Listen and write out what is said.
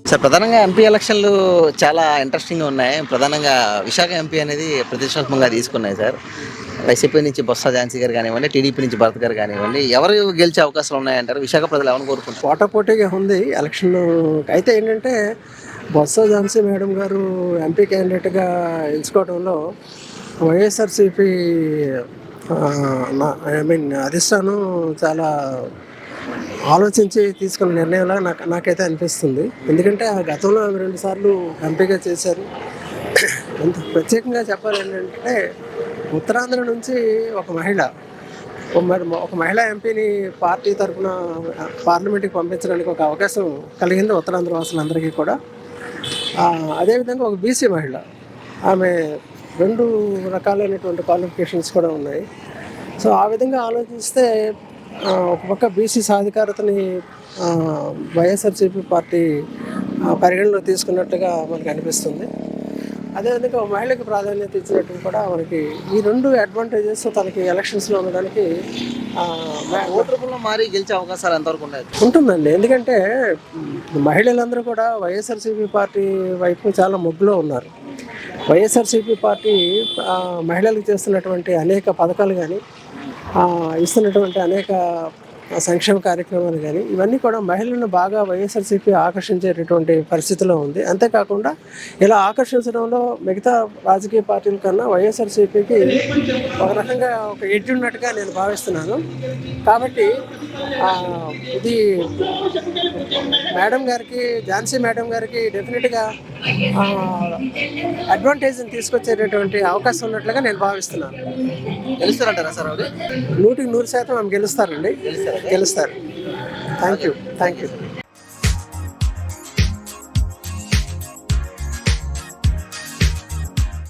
Sir ప్రధానంగా MP ఎలక్షన్లు చాలా ఇంట్రెస్టింగ్‌గా ఉన్నాయి. ప్రధానంగా విశాఖ ఎంపీ అనేది ప్రతిష్టాత్మకంగా తీసుకున్నాయి సార్. వైసీపీ నుంచి బొత్స ఝాన్సీ గారు కానివ్వండి, టీడీపీ నుంచి భరత్ గారు కానివ్వండి. ఎవరు గెలిచే అవకాశాలు ఉన్నాయంటారు? విశాఖ ప్రజలు ఎవరిని కోరుకుంటారు? పోటాపోటీగా ఉంది ఎలక్షన్‌లో. అయితే ఏంటంటే, బొత్స ఝాన్సీ మేడం గారు ఎంపీ క్యాండిడేట్‌గా ఎంచుకోవడంలో వైఎస్ఆర్‌సీపీ అధిష్టానం చాలా ఆలోచించి తీసుకున్న నిర్ణయంలా నాకైతే అనిపిస్తుంది. ఎందుకంటే ఆ గతంలో ఆమె 2 సార్లు ఎంపీగా చేశారు. ఎంత ప్రత్యేకంగా చెప్పాలేంటంటే, ఉత్తరాంధ్ర నుంచి ఒక మహిళ ఒక మహిళా ఎంపీని పార్టీ తరఫున పార్లమెంట్కి పంపించడానికి ఒక అవకాశం కలిగింది ఉత్తరాంధ్ర వాసులందరికీ కూడా. అదేవిధంగా ఒక బీసీ మహిళ, ఆమె 2 రకాలైనటువంటి క్వాలిఫికేషన్స్ కూడా ఉన్నాయి. సో ఆ విధంగా ఆలోచిస్తే ఒక పక్క బీసీ సాధికారతని వైఎస్ఆర్సీపీ పార్టీ పరిగణలో తీసుకున్నట్టుగా మనకు అనిపిస్తుంది. అదేవిధంగా ఒక మహిళకి ప్రాధాన్యత ఇచ్చినట్టు కూడా మనకి ఈ 2 అడ్వాంటేజెస్ తనకి ఎలక్షన్స్లో ఉండడానికి ఓటు రూపంలో మారి గెలిచే అవకాశాలు ఎంతవరకు ఉన్నాయి? ఉంటుందండి. ఎందుకంటే మహిళలందరూ కూడా వైఎస్ఆర్సీపీ పార్టీ వైపు చాలా మొగ్గులో ఉన్నారు. వైఎస్ఆర్సీపీ పార్టీ మహిళలకు చేస్తున్నటువంటి అనేక పథకాలు కానీ, ఇస్తున్నటువంటి అనేక సంక్షేమ కార్యక్రమాలు కానీ, ఇవన్నీ కూడా మహిళలను బాగా వైఎస్ఆర్సీపీ ఆకర్షించేటటువంటి పరిస్థితిలో ఉంది. అంతేకాకుండా ఇలా ఆకర్షించడంలో మిగతా రాజకీయ పార్టీల కన్నా వైఎస్ఆర్సీపీకి ఒక రకంగా ఒక ఎడ్జ్ ఉన్నట్టుగా నేను భావిస్తున్నాను. కాబట్టి ఇది ఝాన్సీ మేడం గారికి డెఫినెట్గా అడ్వాంటేజ్ని తీసుకొచ్చేటటువంటి అవకాశం ఉన్నట్లుగా నేను భావిస్తున్నాను. గెలుస్తారంటారా సార్ ఆవిడ? 100% ఆమె గెలుస్తారండి. గెలుస్తారు. Thank you.